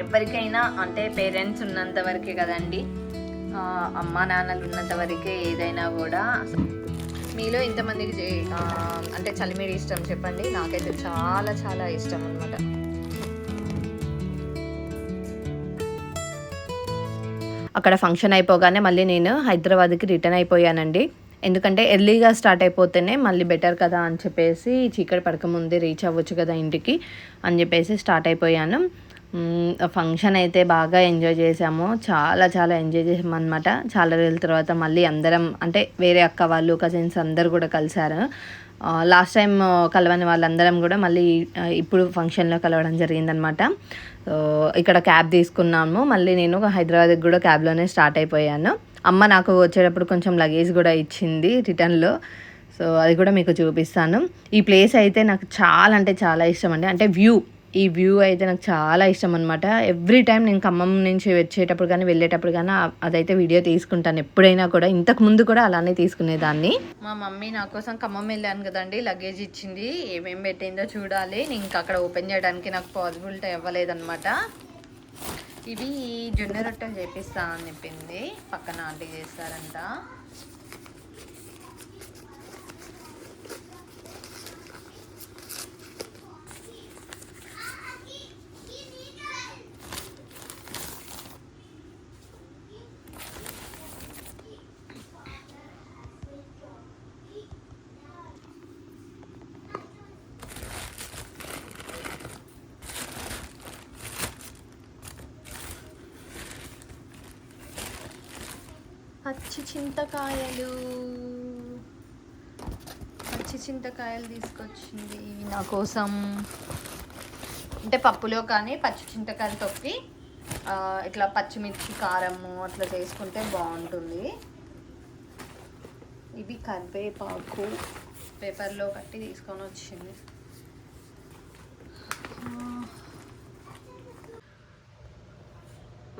ఎవరికైనా అంటే పేరెంట్స్ ఉన్నంత వరకే కదండి, అమ్మా నాన్నలు ఉన్నంత వరకే ఏదైనా కూడా. మీలో ఇంతమందికి అంటే చలిమిడి ఇష్టం చెప్పండి? నాకైతే చాలా చాలా ఇష్టం అనమాట. అక్కడ ఫంక్షన్ అయిపోగానే మళ్ళీ నేను హైదరాబాద్కి రిటర్న్ అయిపోయానండి. ఎందుకంటే ఎర్లీగా స్టార్ట్ అయిపోతేనే మళ్ళీ బెటర్ కదా అని చెప్పేసి, చీకటి పడకముందే రీచ్ అవ్వచ్చు కదా ఇంటికి అని చెప్పేసి స్టార్ట్ అయిపోయాను. ఫంక్షన్ అయితే బాగా ఎంజాయ్ చేసాము, చాలా చాలా ఎంజాయ్ చేసాము అనమాట. చాలా రోజుల తర్వాత మళ్ళీ అందరం, అంటే వేరే అక్క వాళ్ళు కజిన్స్ అందరు కూడా కలిసారు. లాస్ట్ టైం కలవని వాళ్ళందరం కూడా మళ్ళీ ఇప్పుడు ఫంక్షన్లో కలవడం జరిగిందనమాట. ఇక్కడ క్యాబ్ తీసుకున్నాము. మళ్ళీ నేను హైదరాబాద్కి కూడా క్యాబ్లోనే స్టార్ట్ అయిపోయాను. అమ్మ నాకు వచ్చేటప్పుడు కొంచెం లగేజ్ కూడా ఇచ్చింది రిటర్న్లో. సో అది కూడా మీకు చూపిస్తాను. ఈ ప్లేస్ అయితే నాకు చాలా అంటే చాలా ఇష్టం అండి. అంటే ఈ వ్యూ అయితే నాకు చాలా ఇష్టం అనమాట. ఎవ్రీ టైం నేను ఖమ్మం నుంచి వచ్చేటప్పుడు కానీ వెళ్ళేటప్పుడు కానీ అదైతే వీడియో తీసుకుంటాను ఎప్పుడైనా కూడా. ఇంతకు ముందు కూడా అలానే తీసుకునేదాన్ని. మా మమ్మీ నా కోసం ఖమ్మం వెళ్ళాను కదండి, లగేజ్ ఇచ్చింది. ఏమేమి పెట్టిందో చూడాలి. నేను ఇంకా అక్కడ ఓపెన్ చేయడానికి నాకు పాసిబిలిటీ అవ్వలేదన్నమాట. ఇవి జొన్న రొట్టెలు చేపిస్తా అని చెప్పింది, పక్కన ఆంటీ చేస్తారంట. పచ్చి చింతకాయలు తీసుకొచ్చింది నా కోసం. అంటే పప్పులో కానీ పచ్చి చింతకాయలు తొక్కి ఇట్లా పచ్చిమిర్చి కారము అట్లా చేసుకుంటే బాగుంటుంది. ఇది కరివేపాకు పేపర్లో కట్టి తీసుకొని వచ్చింది.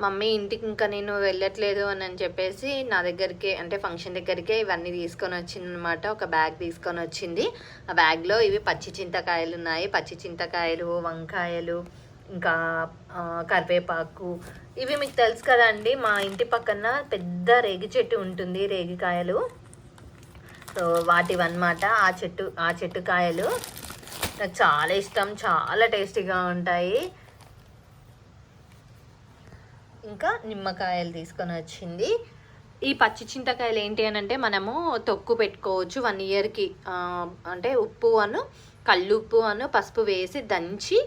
మమ్మీ ఇంటికి ఇంకా నేను వెళ్ళట్లేదు అని చెప్పేసి నా దగ్గరికి, అంటే ఫంక్షన్ దగ్గరికే ఇవన్నీ తీసుకొని వచ్చింది అనమాట. ఒక బ్యాగ్ తీసుకొని వచ్చింది. ఆ బ్యాగ్లో ఇవి పచ్చి చింతకాయలు ఉన్నాయి. పచ్చి చింతకాయలు, వంకాయలు, ఇంకా కరివేపాకు. ఇవి మీకు తెలుసు కదండి, మా ఇంటి పక్కన పెద్ద రేగి చెట్టు ఉంటుంది, రేగికాయలు. సో వాటివన్నమాట ఆ చెట్టు కాయలు నాకు చాలా ఇష్టం, చాలా టేస్టీగా ఉంటాయి. ఇంకా నిమ్మకాయలు తీసుకొని వచ్చింది. ఈ పచ్చి చింతకాయలు ఏంటి అని అంటే మనము తొక్కు పెట్టుకోవచ్చు 1 ఇయర్కి. అంటే కల్లుప్పు పసుపు వేసి దంచి,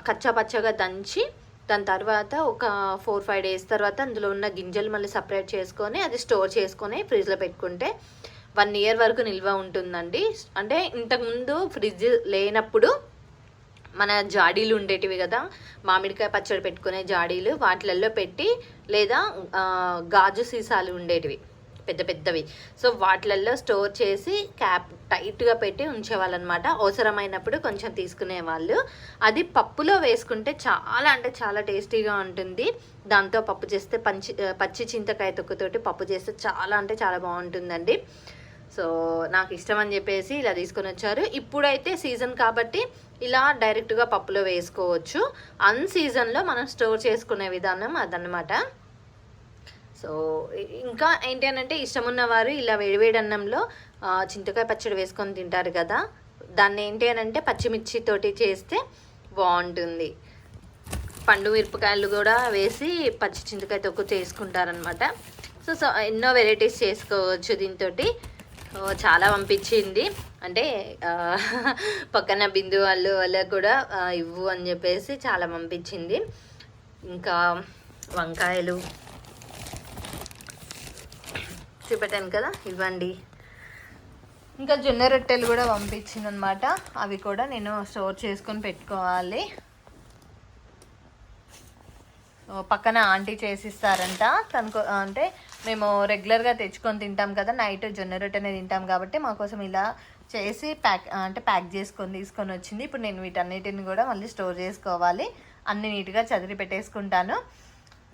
కచ్చాపచ్చగా దంచి, దాని తర్వాత ఒక 4-5 డేస్ తర్వాత అందులో ఉన్న గింజలు మళ్ళీ సపరేట్ చేసుకొని అది స్టోర్ చేసుకొని ఫ్రిడ్జ్లో పెట్టుకుంటే 1 ఇయర్ వరకు నిల్వ ఉంటుందండి. అంటే ఇంతకుముందు ఫ్రిడ్జ్ లేనప్పుడు మన జాడీలు ఉండేటివి కదా, మామిడికాయ పచ్చడి పెట్టుకునే జాడీలు, వాటిలలో పెట్టి, లేదా గాజు సీసాలు ఉండేటివి పెద్ద పెద్దవి. సో వాటిలలో స్టోర్ చేసి క్యాప్ టైట్గా పెట్టి ఉంచేవాళ్ళనమాట. అవసరమైనప్పుడు కొంచెం తీసుకునేవాళ్ళు. అది పప్పులో వేసుకుంటే చాలా అంటే చాలా టేస్టీగా ఉంటుంది. దాంతో పప్పు చేస్తే పచ్చి చింతకాయ తొక్కుతోటి పప్పు చేస్తే చాలా అంటే చాలా బాగుంటుందండి. సో నాకు ఇష్టం అని చెప్పేసి ఇలా తీసుకొని వచ్చారు. ఇప్పుడైతే సీజన్ కాబట్టి ఇలా డైరెక్ట్గా పప్పులో వేసుకోవచ్చు. సీజన్లో మనం స్టోర్ చేసుకునే విధానం అదన్నమాట. సో ఇంకా ఏంటి అని అంటే, ఇష్టం ఉన్నవారు ఇలా వేడివేడి అన్నంలో చింతకాయ పచ్చడి వేసుకొని తింటారు కదా, దాన్ని ఏంటి అని అంటే పచ్చిమిర్చితోటి చేస్తే బాగుంటుంది. పండు మిరపకాయలు కూడా వేసి పచ్చి చింతకాయ తొక్కు చేసుకుంటారనమాట. సో ఎన్నో వెరైటీస్ చేసుకోవచ్చు దీంతో. చాలా పంపించింది. అంటే పక్కన బిందు వాళ్ళకు కూడా ఇవ్వు అని చెప్పేసి చాలా పంపించింది. ఇంకా వంకాయలు చూపెట్టాను కదా, ఇవ్వండి. ఇంకా జొన్న రొట్టెలు కూడా పంపించింది అనమాట. అవి కూడా నేను స్టోర్ చేసుకొని పెట్టుకోవాలి. పక్కన ఆంటీ చేసిస్తారంట. తనకు అంటే మేము రెగ్యులర్గా తెచ్చుకొని తింటాం కదా, నైట్ జొన్న రొట్టెనే తింటాం కాబట్టి మా కోసం ఇలా చేసి ప్యాక్ చేసుకొని తీసుకొని వచ్చింది. ఇప్పుడు నేను వీటన్నిటిని కూడా మళ్ళీ స్టోర్ చేసుకోవాలి. అన్ని నీట్గా చదిరి పెట్టేసుకుంటాను.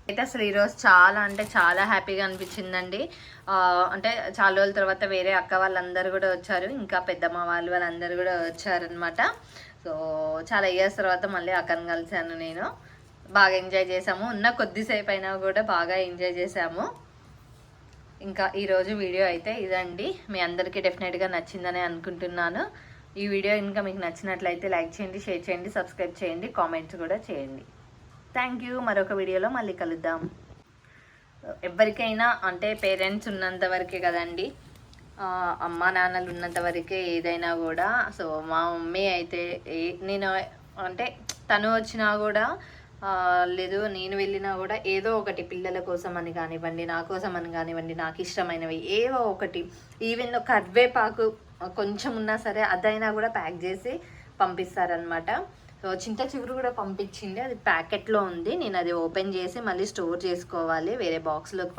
అయితే అసలు ఈరోజు చాలా అంటే చాలా హ్యాపీగా అనిపించిందండి. అంటే చాలా రోజుల తర్వాత వేరే అక్క వాళ్ళందరూ కూడా వచ్చారు, ఇంకా పెద్దమ్మ వాళ్ళందరూ కూడా వచ్చారనమాట. సో చాలా ఇయర్స్ తర్వాత మళ్ళీ అక్కని కలిసాను నేను. బాగా ఎంజాయ్ చేసాము. ఉన్న కొద్దిసేపు అయినా కూడా బాగా ఎంజాయ్ చేసాము. ఇంకా ఈరోజు వీడియో అయితే ఇదండి. మీ అందరికీ డెఫినెట్గా నచ్చిందని అనుకుంటున్నాను. ఈ వీడియో ఇంకా మీకు నచ్చినట్లయితే లైక్ చేయండి, షేర్ చేయండి, సబ్స్క్రైబ్ చేయండి, కామెంట్స్ కూడా చేయండి. Thank you. మరొక వీడియోలో మళ్ళీ కలుద్దాం. ఎవరికైనా అంటే పేరెంట్స్ ఉన్నంత వరకే కదండి, అమ్మ నాన్నలు ఉన్నంత వరకే ఏదైనా కూడా. సో మా మమ్మీ అయితే నేను అంటే తను వచ్చినా కూడా లేదు, నేను వెళ్ళినా కూడా ఏదో ఒకటి పిల్లల కోసం అని కానివ్వండి, నా కోసం అని కానివ్వండి, నాకు ఇష్టమైనవి ఏవో ఒకటి, ఈవెన్ కరివేపాకు కొంచెం ఉన్నా సరే అదైనా కూడా ప్యాక్ చేసి పంపిస్తారనమాట. సో చింత చిగురు కూడా పంపించింది, అది ప్యాకెట్లో ఉంది. నేను అది ఓపెన్ చేసి మళ్ళీ స్టోర్ చేసుకోవాలి, వేరే బాక్స్లోకి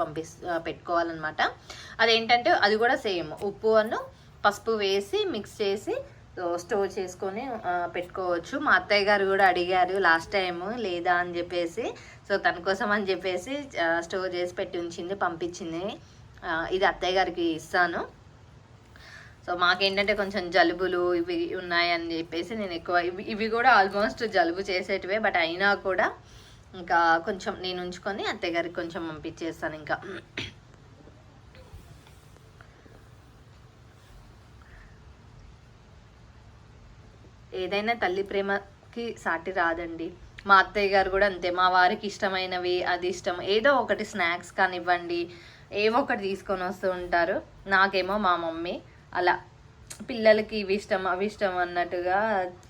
పెట్టుకోవాలన్నమాట. అదేంటంటే అది కూడా సేమ్ ఉప్పు పసుపు వేసి మిక్స్ చేసి స్టోర్ చేసుకొని పెట్టుకోవచ్చు. మా అత్తయ్య గారు కూడా అడిగారు లాస్ట్ టైము లేదా అని చెప్పేసి, సో తన కోసం అని చెప్పేసి స్టోర్ చేసి పెట్టి ఉంచింది, పంపించింది. ఇది అత్తయ్య గారికి ఇస్తాను. సో మాకేంటంటే కొంచెం జలుబులు ఇవి ఉన్నాయని చెప్పేసి నేను ఎక్కువ ఇవి కూడా ఆల్మోస్ట్ జలుబు చేసేటివే, బట్ అయినా కూడా ఇంకా కొంచెం నేను ఉంచుకొని అత్తయ్య గారికి కొంచెం పంపించేస్తాను. ఇంకా ఏదైనా తల్లి ప్రేమకి సాటి రాదండి. మా అత్తయ్య గారు కూడా అంతే, మా వారికి ఇష్టమైనవి అది ఇష్టం ఏదో ఒకటి స్నాక్స్ కానివ్వండి ఏవో ఒకటి తీసుకొని వస్తూ ఉంటారు. నాకేమో మా మమ్మీ అలా పిల్లలకి ఇవి ఇష్టం అవి ఇష్టం అన్నట్టుగా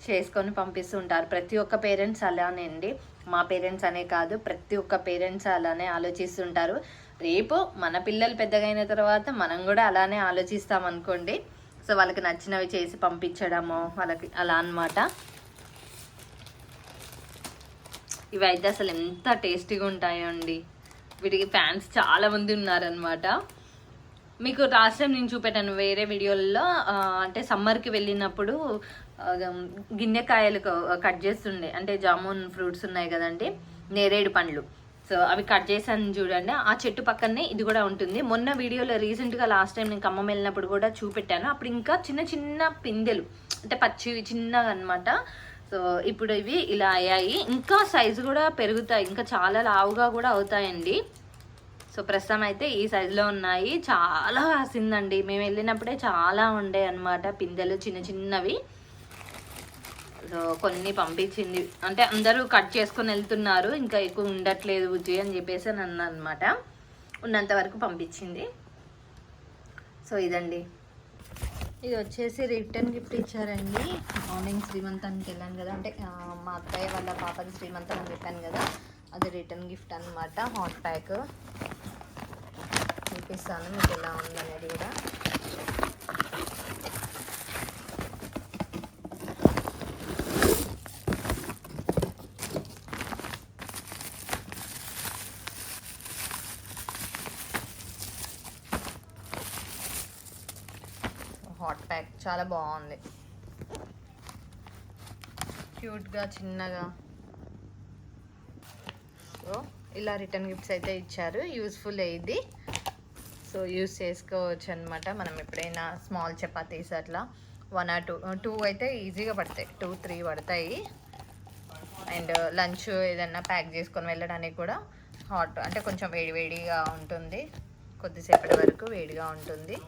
చేసుకొని పంపిస్తూ ఉంటారు. ప్రతి ఒక్క పేరెంట్స్ అలానే అండి, మా పేరెంట్స్ అనే కాదు, ప్రతి ఒక్క పేరెంట్స్ అలానే ఆలోచిస్తుంటారు. రేపు మన పిల్లలు పెద్దగా అయిన తర్వాత మనం కూడా అలానే ఆలోచిస్తాం అనుకోండి. సో వాళ్ళకి నచ్చినవి చేసి పంపించడము వాళ్ళకి అలా అన్నమాట. ఇవి అయితే అసలు ఎంత టేస్టీగా ఉంటాయో అండి. వీటికి ఫ్యాన్స్ చాలా మంది ఉన్నారనమాట. మీకు లాస్ట్ టైం నేను చూపెట్టాను వేరే వీడియోల్లో, అంటే సమ్మర్కి వెళ్ళినప్పుడు గిన్నెకాయలు కట్ చేస్తుండే, అంటే జామున్ ఫ్రూట్స్ ఉన్నాయి కదండి, నేరేడు పండ్లు. సో అవి కట్ చేసాను చూడండి, ఆ చెట్టు పక్కనే ఇది కూడా ఉంటుంది. మొన్న వీడియోలో రీసెంట్గా లాస్ట్ టైం నేను ఖమ్మం వెళ్ళినప్పుడు కూడా చూపెట్టాను. అప్పుడు ఇంకా చిన్న చిన్న పిందెలు అంటే పచ్చివి చిన్నగా అనమాట. సో ఇప్పుడు ఇవి ఇలా అయ్యాయి, ఇంకా సైజు కూడా పెరుగుతాయి, ఇంకా చాలా లావుగా కూడా అవుతాయండి. సో ప్రస్తుతం అయితే ఈ సైజులో ఉన్నాయి. చాలా కాసిందండి, మేము వెళ్ళినప్పుడే చాలా ఉండే అనమాట పిందెలు చిన్న చిన్నవి. సో కొన్ని పంపించింది, అంటే అందరూ కట్ చేసుకొని వెళ్తున్నారు, ఇంకా ఎక్కువ ఉండట్లేదు బుజ్జి అని చెప్పేసి అని అన్నా అనమాట. ఉన్నంత వరకు పంపించింది. సో ఇదండి, ఇది వచ్చేసి రిటర్న్ గిఫ్ట్ ఇచ్చారండి. మార్నింగ్ శ్రీమంతానికి వెళ్ళాను కదా, అంటే మా అత్తయ్య వాళ్ళ పాపకి శ్రీమంతం అని చెప్పాను కదా, అది రిటర్న్ గిఫ్ట్ అనమాట. హాట్ ప్యాక్ చూపిస్తాను మీకు ఎలా ఉందనేది కూడా. హాట్ ప్యాక్ చాలా బాగుంది, క్యూట్గా చిన్నగా. సో ఇలా రిటర్న్ గిఫ్ట్స్ అయితే ఇచ్చారు, యూస్ఫుల్ ఇది. సో యూస్ చేసుకోవచ్చు అనమాట. మనం ఎప్పుడైనా స్మాల్ చపాతీస్ అట్లా 1 or 2 అయితే ఈజీగా పడతాయి, 2-3 పడతాయి. అండ్ లంచ్ ఏదన్నా ప్యాక్ చేసుకొని వెళ్ళడానికి కూడా హాట్ అంటే కొంచెం వేడిగా ఉంటుంది, కొద్దిసేపటి వరకు వేడిగా ఉంటుంది.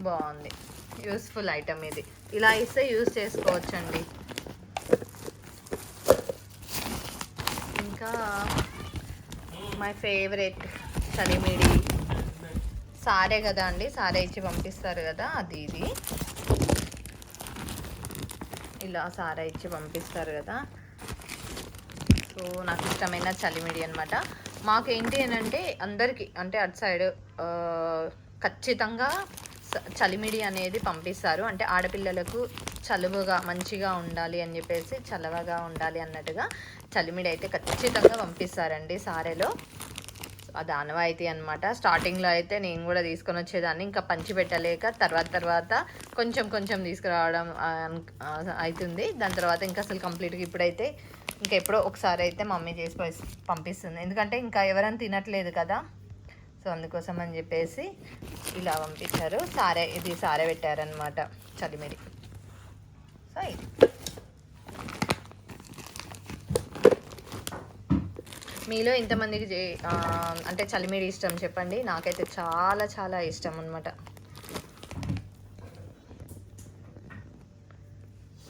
బాగుంది, యూస్ఫుల్ ఐటమ్ ఇది. ఇలా ఇస్తే యూస్ చేసుకోవచ్చండి. ఇంకా మై ఫేవరెట్ చలిమిడి సారే కదా అండి, సారే ఇచ్చి పంపిస్తారు కదా, అది ఇది ఇలా సారా ఇచ్చి పంపిస్తారు కదా. సో నాకు ఇష్టమైన చలిమిడి అనమాట. మాకేంటి అని అంటే అందరికీ అంటే అటు సైడ్ ఖచ్చితంగా చలిమిడి అనేది పంపిస్తారు. అంటే ఆడపిల్లలకు చలువగా మంచిగా ఉండాలి అని చెప్పేసి, చలవగా ఉండాలి అన్నట్టుగా చలిమిడి అయితే ఖచ్చితంగా పంపిస్తారండి సారేలో. అది ఆనవాయితీ అనమాట. స్టార్టింగ్లో అయితే నేను కూడా తీసుకొని వచ్చేదాన్ని, ఇంకా పంచి పెట్టలేక తర్వాత కొంచెం తీసుకురావడం అవుతుంది. దాని తర్వాత ఇంకా అసలు కంప్లీట్గా ఇప్పుడైతే ఇంకా ఎప్పుడో ఒకసారి అయితే మమ్మీ చేసి పంపిస్తుంది, ఎందుకంటే ఇంకా ఎవరైనా తినట్లేదు కదా. సో అందుకోసం అని చెప్పేసి ఇలా పంపించారు. ఇది సారే పెట్టారనమాట చలిమిడి. సో ఇది మీలో ఇంతమందికి అంటే చలిమిడి ఇష్టం చెప్పండి. నాకైతే చాలా చాలా ఇష్టం అనమాట.